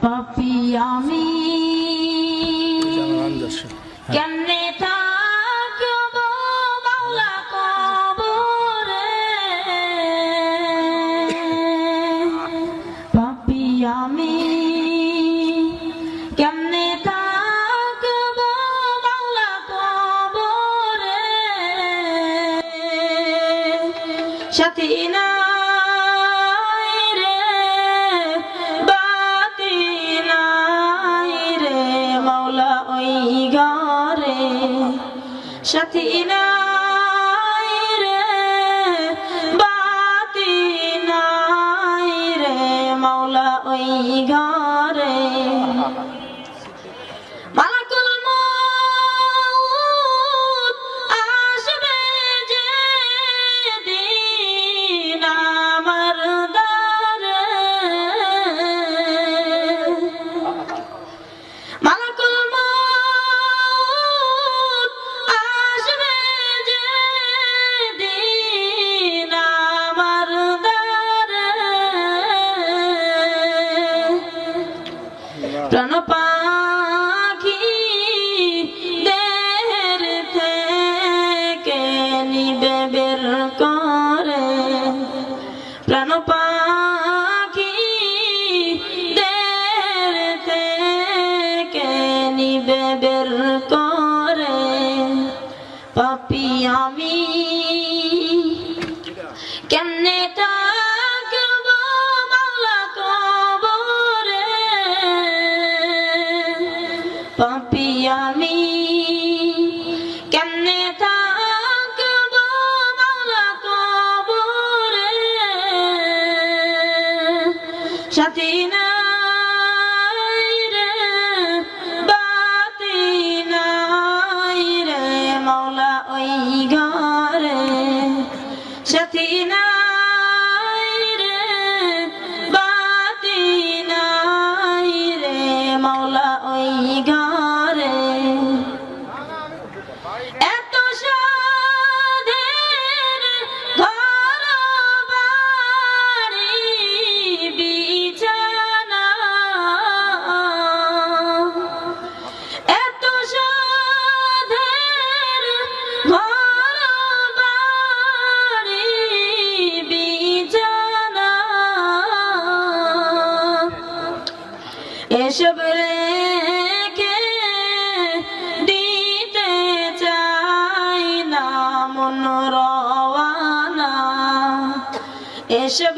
পাপী আমি কেমনে থাকব মাওলা কবরে, পাপী আমি কেমনে থাকব মাওলা কবরে, সাথী নাই রে বাতি নাই রে মাওলা ওই ঘরে, সাথী নাই রে বাতি নাই রে মাওলা ওই ঘরে, মালাকুল মউত আসবে যেদিন আমার দ্বারে, মালাকুল মউত আসবে যেদিন আমার দ্বারে, প্রাণ পাখি দেহের থেকে নিবে বের করে, প্রাণ পাখি দেহের থেকে নিবে বের করে, পাপী আমি কেমনে থাকব মাওলা কবরে, পাপী আমি কেমনে থাকব মাওলা কবরে, সাথী নাই রে বাতি নাই রে মাওলা ওই ঘরে, সাথী নাই রে বাতি নাই রে মাওলা ওই ঘরে, এত সাধের ঘর বাড়ি বিছানা, এত সাধের ঘর বাড়ি বিছানা, এসব রেখে দিতে চাই না মন রওয়ানা, এসব